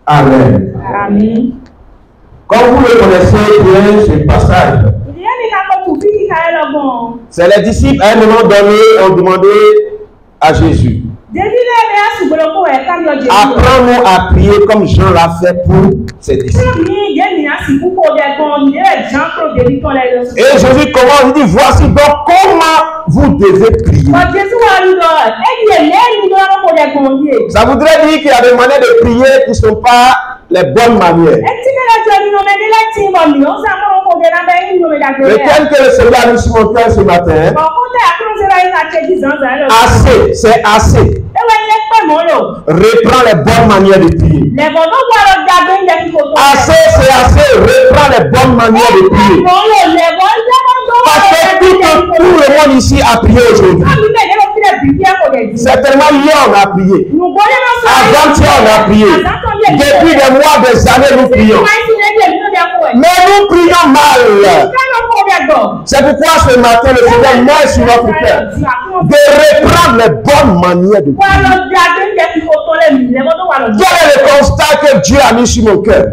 Amen. Amen. Comme vous le connaissez bien, ce passage, c'est les disciples à un moment donné ont demandé à Jésus, apprends-nous à prier comme Jean l'a fait pour ses disciples. Et Jésus commence, il dit, voici donc comment vous devez prier. Ça voudrait dire qu'il y a des manières de prier qui ne sont pas les bonnes manières. Le thème que le Seigneur a mis sur mon cœur ce matin, assez, c'est assez. Reprends les bonnes manières de prier. Assez, c'est assez. Reprends les bonnes manières de prier. Parce que tout le monde ici a prié aujourd'hui. Certainement hier on a prié. Avant-hier on a prié. Depuis des mois, des années nous prions. Mais nous prions mal. C'est pourquoi ce matin le Seigneur met sur notre cœur de reprendre les bonnes manières de prier. Quel est le constat que Dieu a mis sur mon cœur?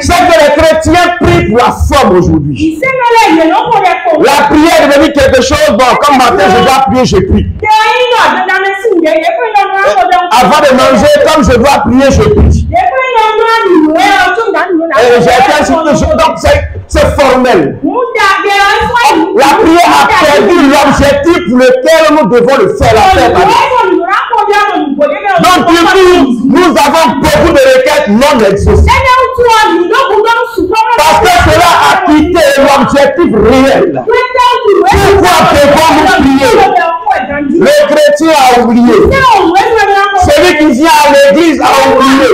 C'est que les chrétiens prient pour la forme aujourd'hui. La prière est devenue quelque chose, bon, comme matin je dois prier, je prie. Avant de manger, comme je dois prier, je prie. Donc c'est formel. La prière a perdu l'objectif pour lequel nous devons le faire. Donc du coup, nous avons beaucoup de requêtes non exaucées. Parce que cela a quitté l'objectif réel. Pourquoi devons-nous prier? Le chrétien a oublié. Celui qui vient à l'église a oublié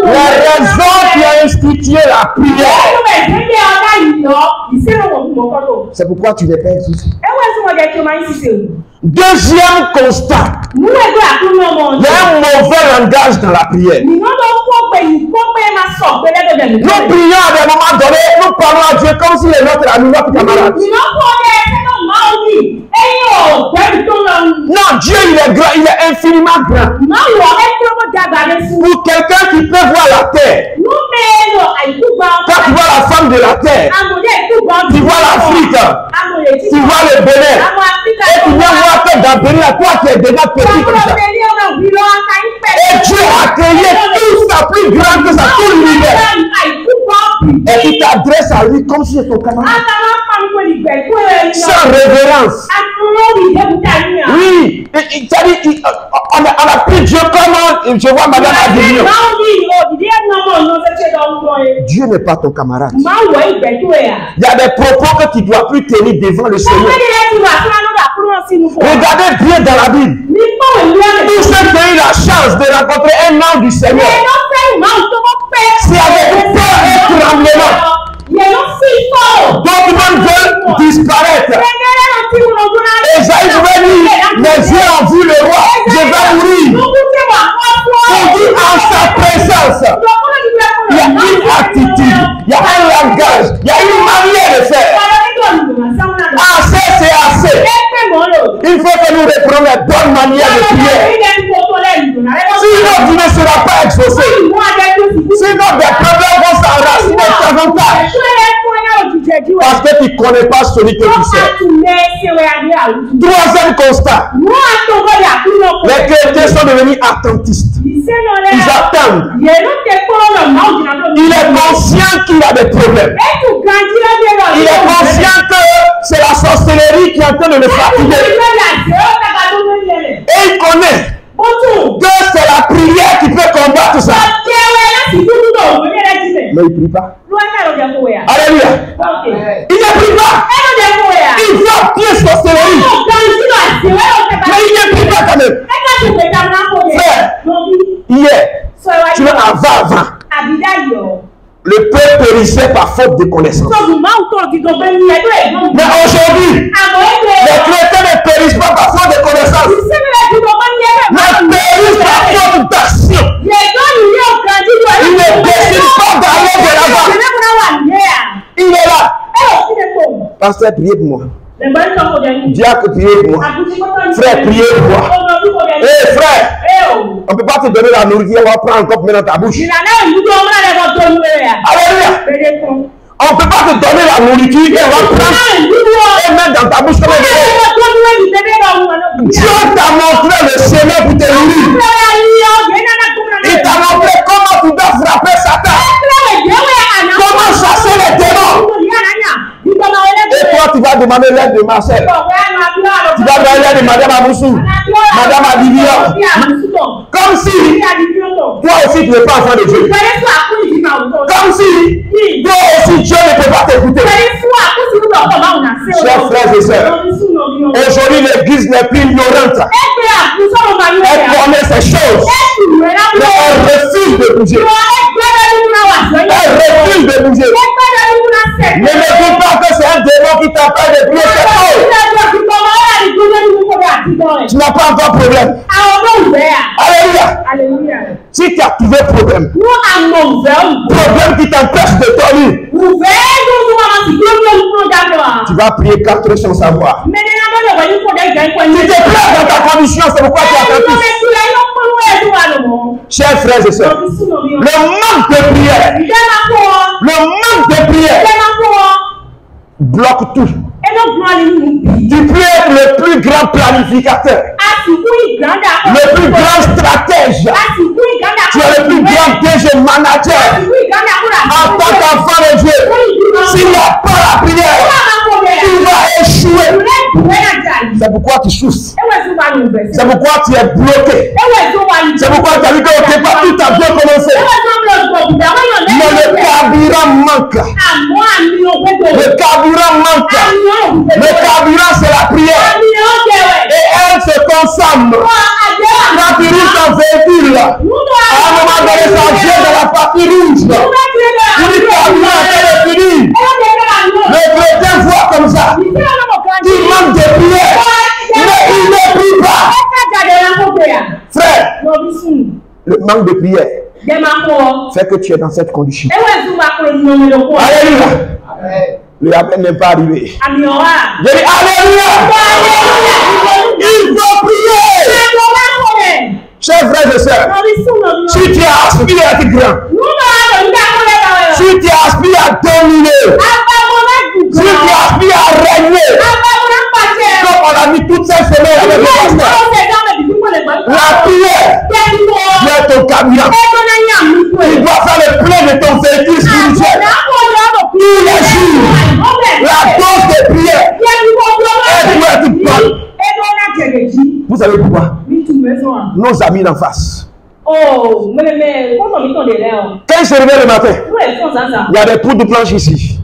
les raisons qui ont institué la prière. C'est pourquoi tu n'es pas exaucé. Deuxième constat, il y a un mauvais langage dans la prière. Nous prions à des moments donnés, nous parlons à Dieu comme s'il est notre ami, notre camarade. Non, Dieu il est grand, il est infiniment grand. Pour quelqu'un qui peut voir la terre, quand tu vois la femme de la terre, tu vois l'Afrique, tu vois le Bénin, et tu viens voir que dans Bénin, toi qui es déjà petit comme ça. Et Dieu a créé tout ça plus grand que ça, tout l'univers. Et il t'adresse à lui comme si c'était ton camarade. Sans révérence. Oui, on a pris Dieu comme je vois Madame Adignon. Dieu n'est pas ton camarade. Il y a des propos que tu ne dois plus tenir devant le Seigneur. Regardez bien dans la Bible. Tous ceux qui ont eu la chance de rencontrer un ange du Seigneur, c'est avec peur et tremblement. D'autres même veulent disparaître. Esaïe pouvait dire, mes yeux ont vu le roi, je vais mourir. On dit en sa présence, il y a une attitude, il y a un langage, il y a une manière de faire. Assez, c'est assez. Il faut que nous reprenions les bonnes manières de prier. Sinon, tu ne seras pas exaucé. Sinon, des problèmes vont s'enraciner davantage. Parce que tu ne connais pas celui que tu sais. Troisième constat. Les chrétiens sont devenus attentistes. Ils attendent. Il est conscient qu'il a des problèmes. Il est conscient que c'est la sorcellerie qui est en train de le fatiguer. Et il connaît que c'est la prière qui peut combattre ça. Mais il ne prie pas. Alléluia. Il ne prie pas. Il va pied sorcellerie. Mais il ne prie pas quand même. Frère, hier, tu vas avant. Le peuple périssait par faute de connaissance. Mais aujourd'hui, les chrétiens ne périssent pas par faute de connaissance. Mais périssent par faute d'action. Ils ne décident pas d'aller de l'avant. Il est là. Pasteur, priez pour moi. Diacre, priez pour moi. Frère, priez pour moi. Hé, frère. On ne peut pas te donner la nourriture, on va prendre encore mettre dans ta bouche. Alléluia. On ne peut pas te donner la nourriture et on va prendre et mettre dans ta bouche comme un bébé. Dieu t'a montré le chemin pour te nourrir. Il t'a montré comment tu dois frapper Satan. Comment chasser les démons. Et toi, tu vas demander l'aide de Marcel. Tu vas demander l'aide de Madame Aboussou, Madame Adivia. Comme si toi aussi tu n'es pas enfant de Dieu. Comme si toi aussi Dieu ne peut pas t'écouter. Chers frères et sœurs, aujourd'hui l'église n'est plus ignorante. Elle connaît ces choses. Mais elle refuse de bouger. Elle refuse de bouger. Ne me dis pas que c'est un démon qui t'empêche de prier, c'est faux. Tu n'as pas encore de problème. Alléluia. Si tu as trouvé problème, problème qui t'empêche de dormir, tu vas prier 4 heures sans savoir. Tu te plais dans ta condition, c'est pourquoi tu as fait. Chers frères et sœurs, le manque de prière, bloque tout. Tu peux être le plus grand planificateur, le plus grand stratège, tu es le plus grand DG manager en tant qu'enfant de Dieu. S'il n'y a pas la prière, tu vas échouer. C'est pourquoi tu souffres. C'est pourquoi tu es bloqué. C'est pourquoi tu as vu que au départ tout a bien commencé. Mais le carburant manque. Le carburant manque. Le carburant c'est la prière. Et elle se consomme. Quand tu roules ton véhicule, à un moment donné ça vient de la partie rouge. Tu dis carburant est fini. Le chrétien voit comme ça. Il manque de prière. Mais il ne prie pas. Frère, le manque de prière fait que tu es dans cette condition. Alléluia. Le Amen n'est pas arrivé. Je dis Alléluia. Il faut prier. Chers frères et sœurs, si tu aspires à être grand, si tu aspires à dominer, si tu aspires à régner, comme on a mis toutes ces semaines avec le pasteur, la prière doit ton carburant. Tu dois faire le plein de ton véhicule spirituel. Tous les jours, la dose de prière, elle doit être bonne. Vous savez pourquoi? Nos amis d'en face. Quand ils se réveillent le matin, il y a des poudres blanches ici.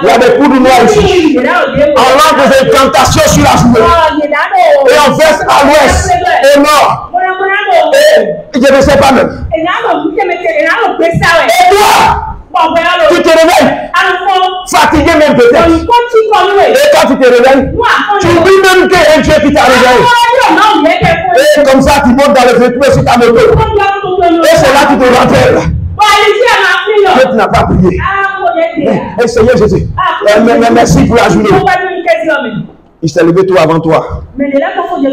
Il y a des poudres noires ici. On lance des incantations sur la journée. Et on verse à l'ouest, au nord. Et je ne sais pas même. Et toi, tu te réveilles fatigué même peut-être. Et quand tu te réveilles, tu oublies même qu'il y a un Dieu qui t'a réveillé. Et comme ça, tu montes dans le véhicule sur ta moto. Et c'est là que tu te rappelles que tu n'as pas prié. Et Seigneur Jésus, merci pour la journée. Il s'est levé tout avant toi.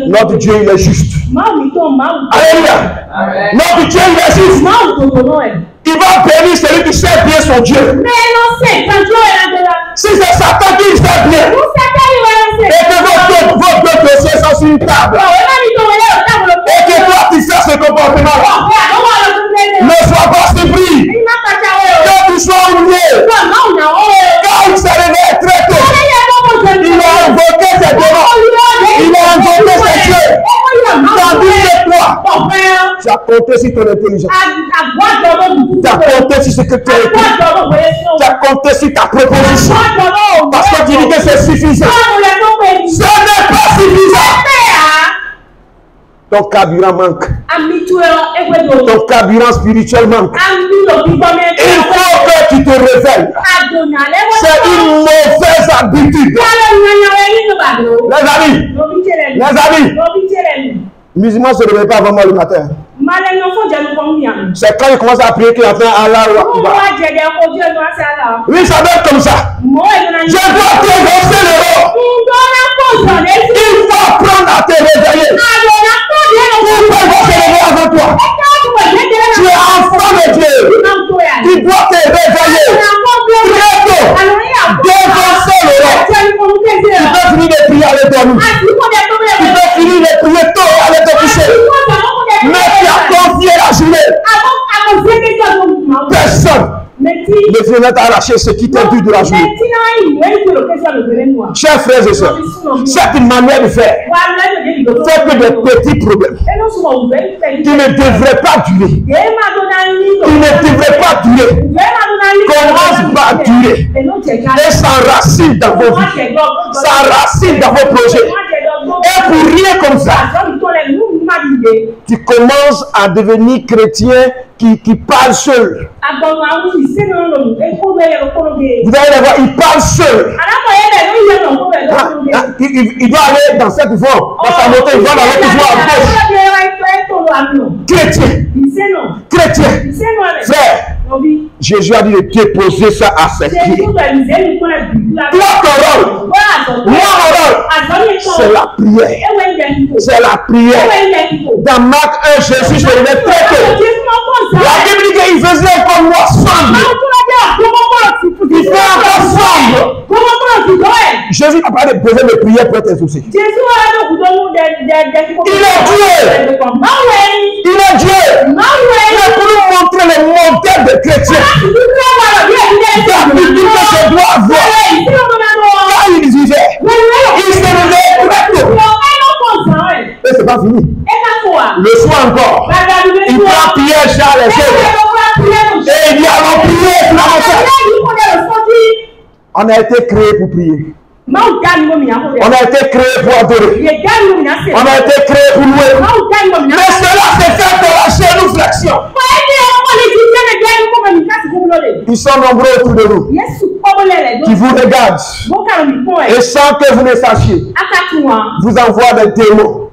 Notre Dieu, il est juste. Alléluia. Notre Dieu, il est juste. Il va bénir celui qui sait bien son Dieu. Si c'est Satan qui sait bien, et que vos deux dossiers sont sur une table, et que toi tu fais ce comportement-là, ne sois pas surpris. Que tu sois oublié. Quand il s'est réveillé très tôt, il a invoqué ses démons. Il a invoqué ses dieux. Tandis que toi, tu as compté sur ton intelligence. Tu as compté sur ce que tu as écrit. Tu as compté sur ta proposition. Parce que tu dis que c'est suffisant. Ce n'est pas suffisant. Ton carburant manque. Ton carburant spirituel manque. Il faut que tu te réveilles. C'est une mauvaise habitude. Les amis, musulmans ne se réveillent pas vraiment le matin. C'est quand il commence à prier qu'il entend Allah. Oui, ça doit être comme ça. Je dois te verser le haut. Il faut apprendre à te réveiller. Pourquoi il va se réveiller avant toi? de dormir. Tu peux finir les prières tôt et aller te coucher. Mais tu as confié la journée. Personne ne viendra t'arracher ce qui t'est dû de la journée. Chers frères et sœurs, cette manière de faire fait que des petits problèmes qui ne devraient pas durer, commencent par durer et s'enracinent dans vos vies, s'enracinent dans vos projets. Et pour rien comme ça, tu commences à devenir chrétien qui parle seul. Vous allez le voir, il parle seul. Il doit aller dans cette voie, dans sa moto, il va dans l'autre voie à gauche. Chrétien. Chrétien. Frère, Jésus a dit de déposer ça à ses pieds. Toi, ton rôle, mon rôle, c'est la prière. C'est la prière. Dans Marc 1, Jésus se levait très tôt. La Bible dit qu'il faisait comme moi sombre. Il fait encore sombre. Jésus n'a pas besoin de prière pour tes soucis. Il est Dieu. Il est Dieu. Il est pour nous montrer les montées de chrétiens. L'habitude que je dois avoir. Quand il vivait, il se levait très tôt. Et c'est pas fini. Le soir encore, il prend Pierre, Charles et Jean. Et il dit allons prier pour la montagne. On a été créé pour prier. On a été créé pour adorer. On a été créé pour louer. Mais cela s'est fait pour la génuflexion. Ils sont nombreux autour de nous qui vous regardent et sans que vous ne sachiez, vous envoient des démons,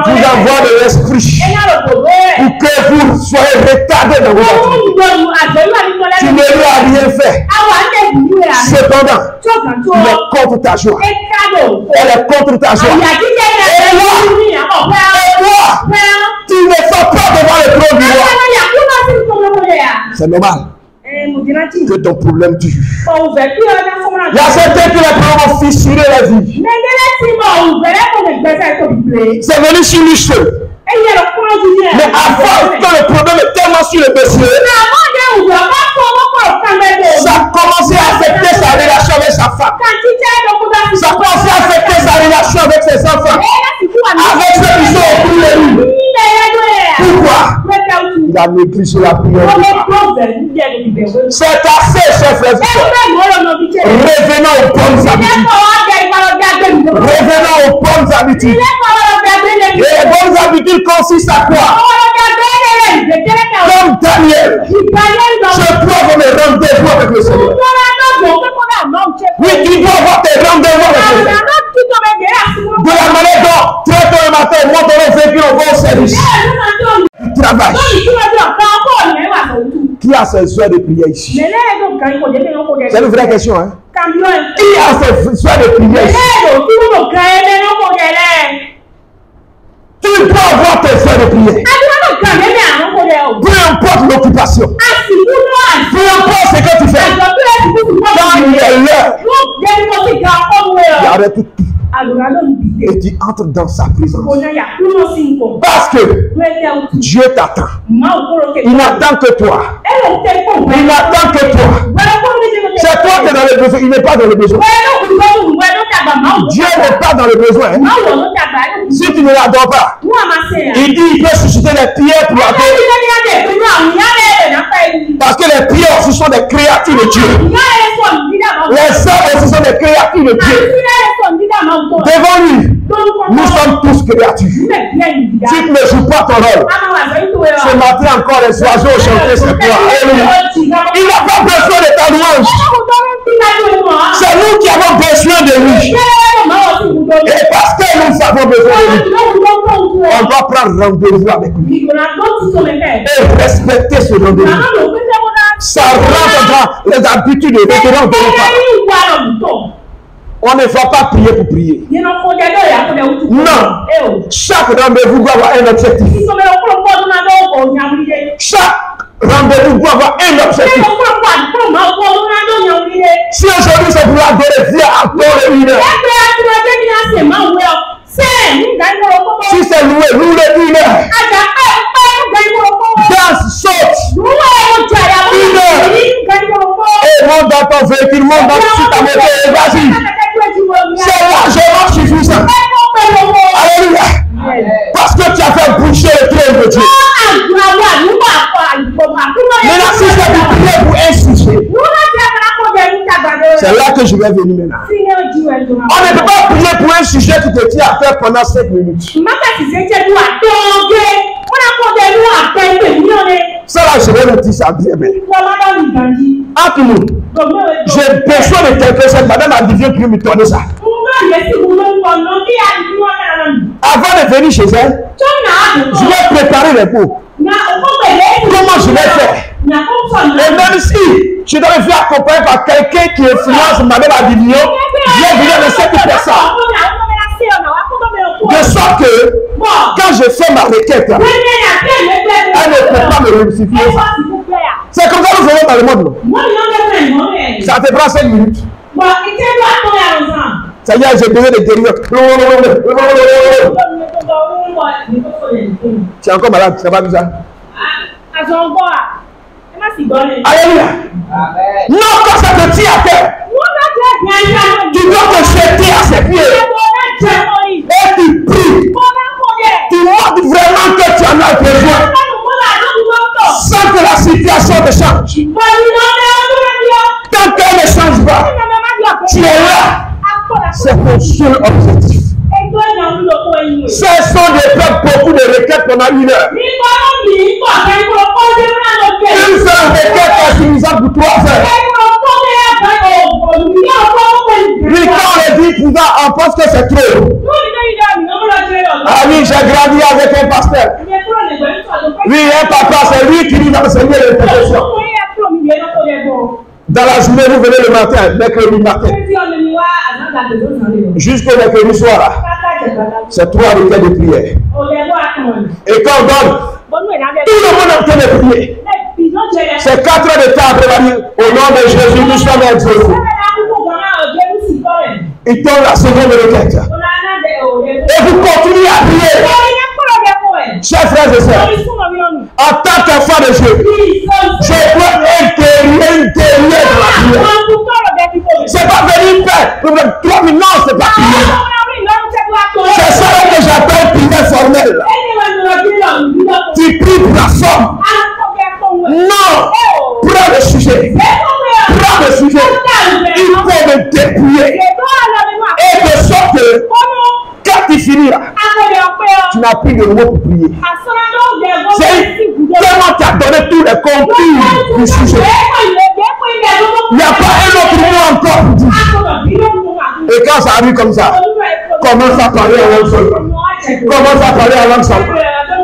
vous envoient de l'esprit pour que vous soyez retardés dans vos activités. Tu ne lui as rien fait. Cependant, il est contre ta joie. Elle est contre ta joie. Et toi, tu ne sors pas devant le trône du roi. C'est normal que ton problème dure. Il y a certains qui les problèmes ont fissuré la vie. C'est venu sur lui seul. Mais avant que le problème est tellement sur le monsieur, ça a commencé à affecter sa relation avec sa femme. Ça a commencé à affecter sa relation avec ses enfants. Avec ceux qui sont autour de lui. Pourquoi? Il a négligé la prière. C'est assez, chers frères et sœurs. Revenons aux bonnes habitudes. Revenons aux bonnes habitudes. Et les bonnes habitudes consistent à quoi? Comme Daniel, je dois avoir mes rendez-vous avec le Seigneur. Oui, tu dois avoir tes rendez-vous avec le Seigneur. De la manière dont, très tôt le matin, moi, dans le véhicule, on va au service. Tu travailles. Qui a ses soins de prière ici? C'est une vraie question, hein? Qui a ses soins de prière ici? Tu dois avoir tes soins de prière. Peu importe l'occupation. Peu importe ce que tu fais. Quand il est l'heure, il arrête tout. Et tu entres dans sa présence. Parce que Dieu t'attend. Il n'attend que toi. Il n'attend que toi. C'est toi qui es dans le besoin. Il n'est pas dans le besoin. Dieu n'est pas dans le besoin. Si tu ne l'adores pas, il dit qu'il peut susciter les pierres pour adorer. Parce que les pierres ce sont des créatures de Dieu. Les hommes ce sont des créatures de Dieu. Devant lui, nous sommes tous créatures. Si tu ne joues pas ton rôle, ce matin encore les oiseaux chantaient ce toi. Il n'a pas besoin de ta louange. C'est nous qui avons besoin de lui. Et parce que nous avons besoin de lui, on doit prendre rendez-vous avec lui. Et respecter ce rendez-vous. Ça rentre dans les habitudes de vétérans de l'État. On ne va pas prier pour prier. Non. Chaque rendez-vous doit avoir un objectif. Chaque rendez-vous doit avoir un objectif. Si aujourd'hui c'est pour adorer, viens à ton une heure. Si c'est loué, loue-le une heure. Danse, saute. Une heure. Et monte dans ton véhicule, monte dans ta moto, vas-y. C'est largement suffisant. Alléluia. Parce que tu as fait boucher le trône de Dieu. Maintenant, si c'est pour prier pour un sujet, c'est là que je vais venir maintenant. On ne peut pas prier pour un sujet qui te tient à faire pendant 5 minutes. Ça là, je vais le dire ça bien. Entre nous, j'ai besoin de quelque chose. Madame a dit, viens plus me donner ça. Avant de venir chez elle, je vais préparer les pots. Comment je vais faire? Et même si je dois me faire accompagner par quelqu'un qui influence Madame Adivignon, je vais venir de cette personne. De sorte que, quand je fais ma requête, elle ne peut pas me rectifier. C'est comme ça que nous faisons dans le monde. Ça te prend 5 minutes. Ça y est, j'ai besoin de guérir. Tu es encore malade, c'est pas bizarre. Alléluia. Non, quand ça te tient à terre, tu dois te jeter à ses pieds. Et tu pries. Tu montres vraiment que tu en as besoin. Sans que la situation te change. Tant qu'elle ne change pas, tu es là. C'est ton seul objectif. Ce sont des peuples, beaucoup de requêtes pendant 1 heure. Une seule requête est suffisante pour 3 heures. Puis quand on dit pouvoir, on pense que c'est trop. Ah oui, j'ai grandi avec un pasteur. Oui, un papa, c'est lui qui nous a enseigné les professions. Dans la journée, vous venez le matin, mercredi matin. Jusqu'au mercredi soir. C'est 3 requêtes de prière. Et quand on donne, tout le monde est en train de prier. C'est 4 heures de temps après, on va dire, au nom de Jésus, nous sommes exaucés. Il tombe la seconde requête. Et vous continuez à prier. Chers frères et sœurs, en tant qu'enfant de Dieu, je dois intégrer dans la prière. C'est pas venir faire 3 minutes, non, c'est pas prier. C'est ça que j'appelle prière formelle. Tu pries pour la forme. Non, prends le sujet. Prends le sujet. Il faut me dépouiller. Et de sorte que quand tu finiras, tu n'as plus de mots pour prier. C'est tellement tu as donné tous les contours du sujet. Il n'y a pas un autre mot encore pour dire. Et quand ça arrive comme ça, commence à parler en langue seule. Commence à parler en langue seule.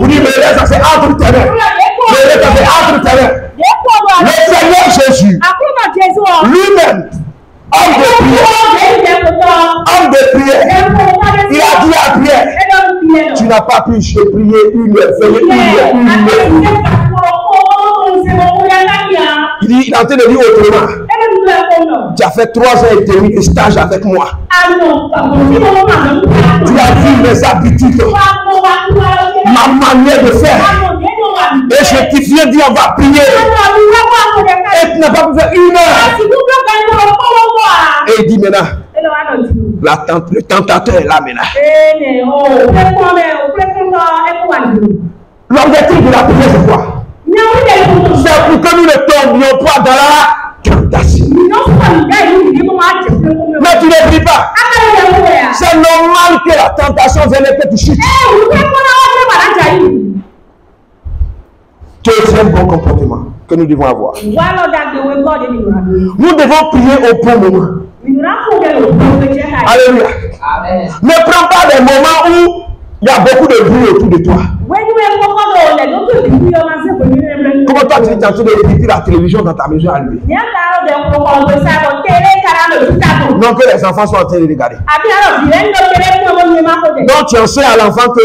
Vous dites, mais là, ça c'est entre terrain. Mais là, ça c'est entre terrain. Le Seigneur Jésus, lui-même, homme de prière, il a dit à Pierre, tu n'as pas pu prier 1 heure, veiller 1 heure. Il est en train de dire autrement. Tu as fait 3 ans et demi de stage avec moi. Tu as vu mes habitudes, ma manière de faire. Et je te viens dire, on va prier. Et tu n'as pas pu faire 1 heure. Et il dit maintenant, le tentateur est là maintenant. L'objectif de la prière, c'est quoi? C'est pour que nous ne tombions pas dans la tentation. Mais tu ne pries pas. C'est normal que la tentation vienne et que tu chutes. Deuxième bon comportement que nous devons avoir. Nous devons prier au bon moment. Alléluia. Ne prends pas des moments où il y a beaucoup de bruit autour de toi. Comment toi tu es en train d'écouter la télévision dans ta maison allumée? Non, que les enfants sont en train de regarder. Donc tu enseignes à l'enfant que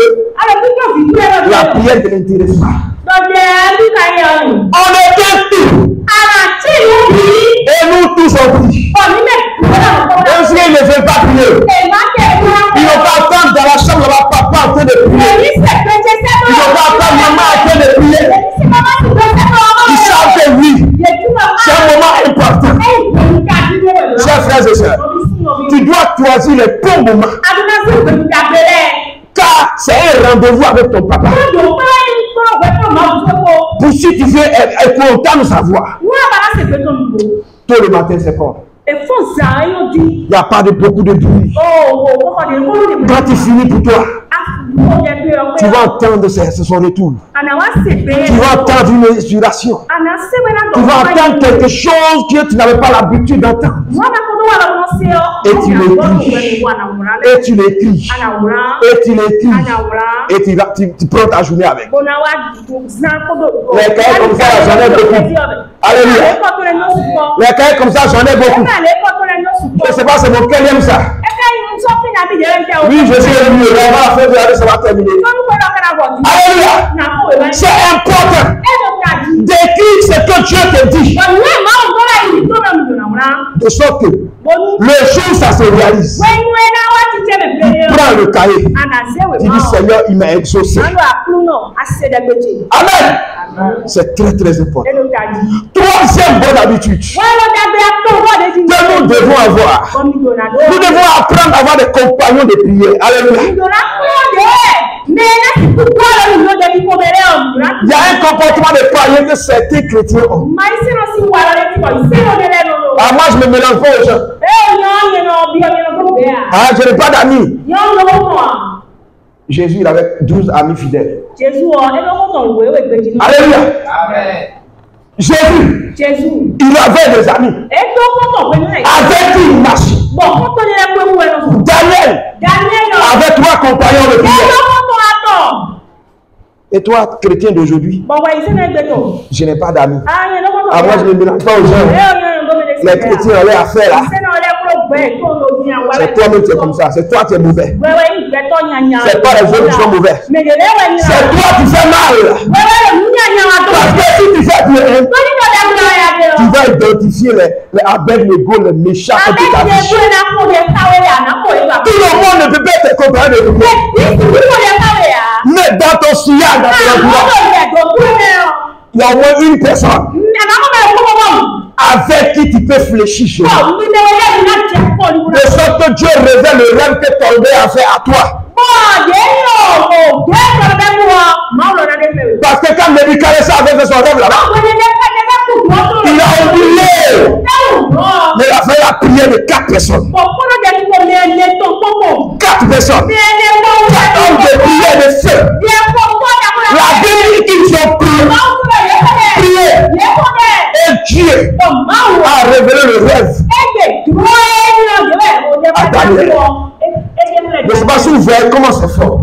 la prière ne l'intéresse pas. On était tous. Et nous tous on prie. eux. Ils n'ont pas attendre dans la chambre là-bas, papa en train de prier. Ils n'ont pas attendre maman en train de prier. Ils savent que oui, c'est un moment important. Chers frères et sœurs, tu dois choisir les bons moments. Car c'est un rendez-vous avec ton papa. Pour si tu veux être content de savoir. Tôt le matin, c'est fort. Il n'y a pas de beaucoup de bruit. Quand tu finis pour toi, tu vas entendre son retour. Tu vas entendre une inspiration. Tu vas entendre quelque chose que tu n'avais pas l'habitude d'entendre. Et tu l'écris. Et tu l'écris. Et tu l'écris. Et tu prends ta journée avec. Les cahiers comme ça, j'en ai beaucoup. Alléluia. Les cahiers comme ça, j'en ai beaucoup. Je ne sais pas, c'est mon quatrième ça. Oui, je suis venu. On va faire, ça va terminer. Alléluia. C'est important d'écrire ce que Dieu te dit. De sorte que le jour ça se réalise. Prends le cahier. Tu dis Seigneur, il m'a exaucé. Amen. C'est très très important. Troisième bonne habitude que nous devons avoir. Nous devons apprendre à avoir des compagnons de prière. Alléluia. Il y a un comportement de païen que certains chrétiens ont. Ah, moi je me mélange pas aux gens. Ah, je n'ai pas d'amis. Jésus, il avait 12 amis fidèles. Alléluia. Amen. Jésus, il avait des amis. Avec qui il marchait. Daniel avait 3 compagnons de prière. Et toi, chrétien d'aujourd'hui, je n'ai pas d'amis. Ah, moi, je ne me mélange pas aux gens. Les chrétiens ont leur affaire là. C'est toi-même qui es comme ça. C'est toi qui es mauvais. C'est pas les autres qui sont mauvais. C'est toi qui fais mal. Parce que si tu fais bien, tu vas identifier avec les go, les méchants de ta vie. Tout le monde ne peut pas être compagnon de prière. Mais dans ton sillage, dans ton entourage, il y a au moins une personne avec qui tu peux fléchir. De sorte que Dieu révèle le rêve que ton père a fait à toi. Parce que quand Nebuchadnezzar avait fait son rêve là-bas, il a oublié. Mais il a fait la prière de 4 personnes. 4 personnes. 4 hommes de prière de feu. La Bible qu'ils ont prié. Et Dieu a révélé le rêve à Daniel. Je ne sais pas si vous voyez comment c'est fort.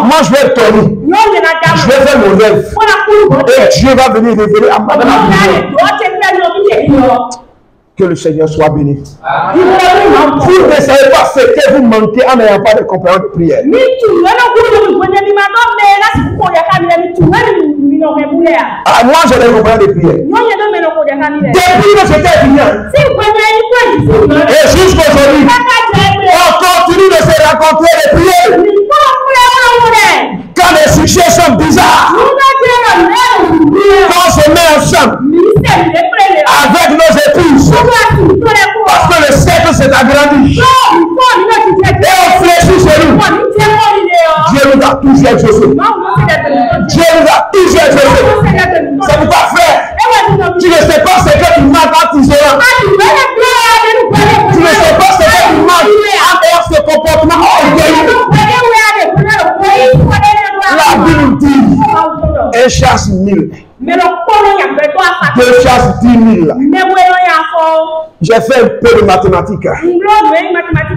Moi, je vais tourner. Je vais faire mon rêve. Et Dieu va venir révéler à madame la. Que le Seigneur soit béni. Vous ne savez pas ce que vous manquez en n'ayant pas de compagnons de prière. Ah, moi, j'ai des compagnons de prière. Depuis que j'étais étudiant et jusqu'aujourd'hui, on continue de se rencontrer et prier. Quand les sujets sont bizarres, quand on se met ensemble avec nos épouses, parce que le cercle s'est agrandi et on fléchit sur nous. Dieu nous a toujours exaucé. Dieu nous a toujours exaucé. C'est pour pas faire. Tu ne sais pas ce que tu manques en t'isolant. Tu ne sais pas ce que tu manques en ayant ce comportement orgueilleux. La Bible dit, un chasse 1000. 2 chasses 10 000. J'ai fait un peu de mathématiques.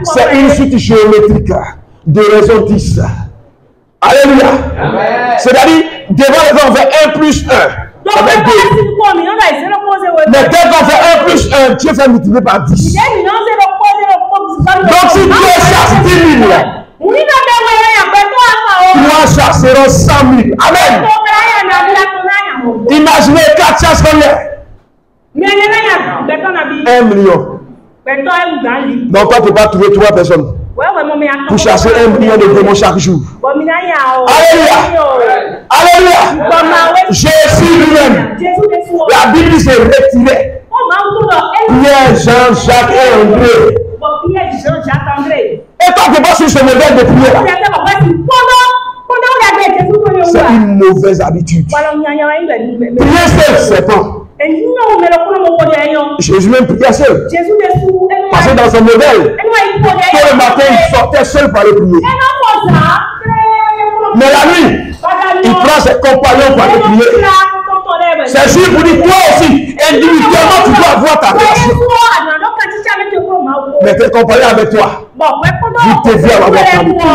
C'est une suite géométrique de raison 10. Alléluia. C'est-à-dire, devant les gens, on fait 1 plus 1. Ça fait 2. Mais dès qu'on fait 1 plus 1, Dieu fait multiplier par 10. Donc si Dieu chasse 10 000, nous chasserons 100 000. Amen. Imaginez 4 chasses combien? 1 million. Donc toi, tu peux pas trouver 3 personnes pour chasser 1 million de démons chaque jour. Alléluia. Alléluia. Jésus lui-même. La Bible s'est retirée. Pierre, Jean, Jacques et André. Et toi, tu peux pas suivre ce modèle de prière. C'est une mauvaise habitude. Prier seul, c'est pas. Jésus même priait seul. Parce que dans son modèle, tout le matin, il sortait seul pour aller prier. Mais la nuit, il prend ses compagnons pour aller prier. C'est juste pour dire, toi aussi, individuellement, tu dois avoir ta relation. Mais tes compagnons avec toi, vous devez avoir votre temps de prière.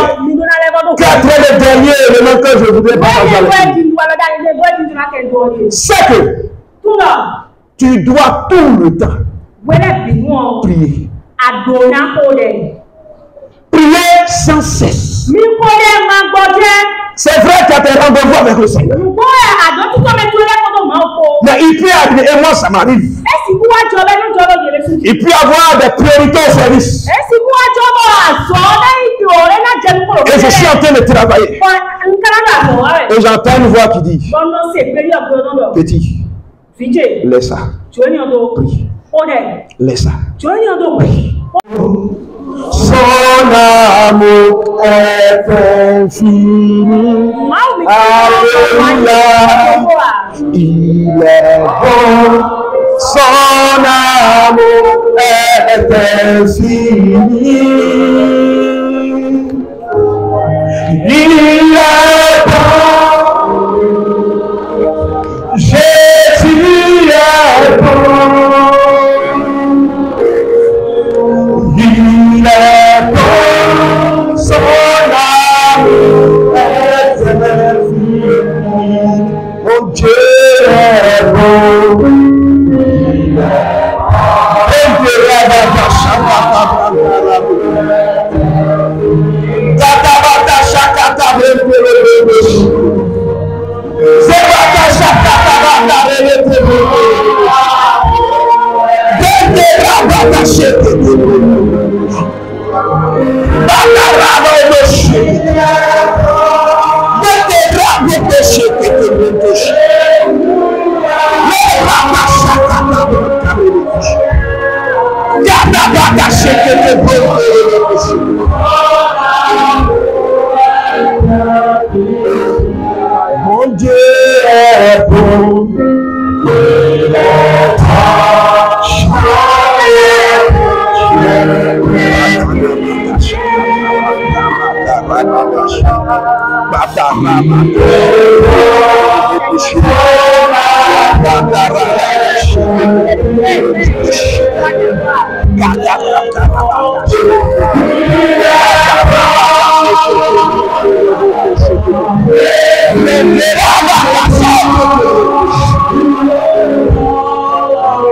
Quel est le dernier élément que je voudrais partager avec vous? C'est que tu dois tout le temps prier. Prier sans cesse. C'est vrai qu'il y a des rendez-vous avec le Seigneur. Mais il peut arriver, et moi ça m'arrive. Il peut y avoir des priorités au service. Et je suis en train de travailler. Et j'entends une voix qui dit, petit, laisse ça. Prie. Laisse ça. Prie. Son amour est infini. Alléluia. Il est bon. Son amour est infini. Il est bon. Jésus est bon. Il est bon, son amour est infini. Mon Dieu est bon. Il est mon Dieu est bon. Il est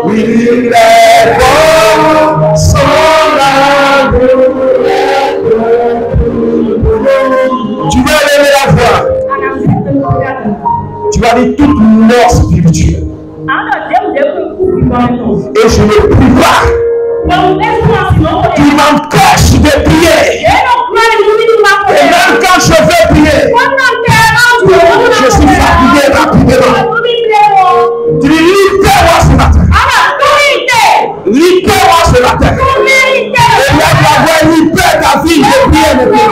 il est bon, son amour. Tu vas lever la voix. Tu vas dire toute mort spirituelle. Et je ne prie pas. Tu m'empêches de prier. Et même quand je veux prier, je suis fatigué rapidement. Tu libère-moi ce matin. Libère-moi ce matin. Et là, la voix libère ta vie de prier, de prier.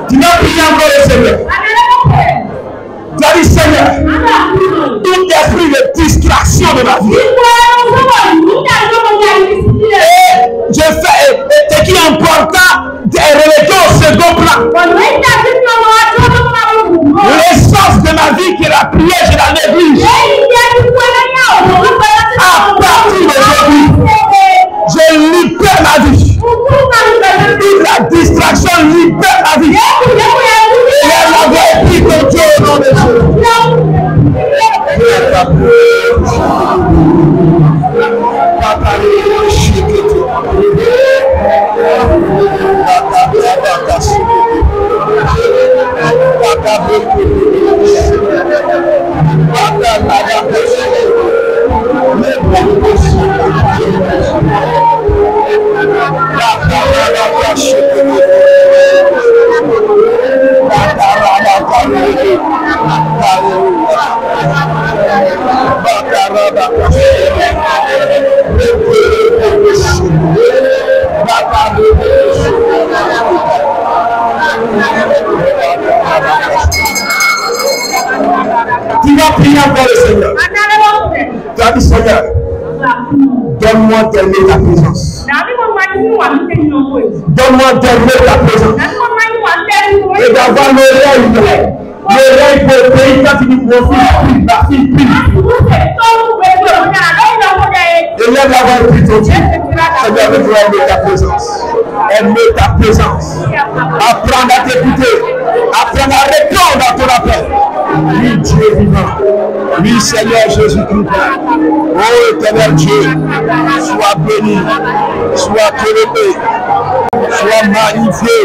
Tu vas prier encore le Seigneur. Tu as dit Seigneur, tout esprit de distraction de ma vie. Et je fais ce qui est important de reléguer au second plan. L'essence de ma vie qui est la prière, je la néglige. À partir d'aujourd'hui, je libère ma vie. La distraction libère ma vie. Et la voix Tu vas prier encore le Seigneur. Tu as dit Seigneur, donne-moi d'aimer ta présence. Donne-moi d'aimer ta présence. Et d'avoir l'oreille pour le pays quand tu dis mon fils prie, la fille prie. Et lève la voix et prie ton Dieu. Seigneur, je veux aimer ta présence. Aimer ta présence. Apprendre à t'écouter. Apprendre à répondre à ton appel. Oui, Dieu vivant. Oui, Seigneur Jésus-Christ. Oh, éternel Dieu, sois béni, sois élevé, sois magnifié.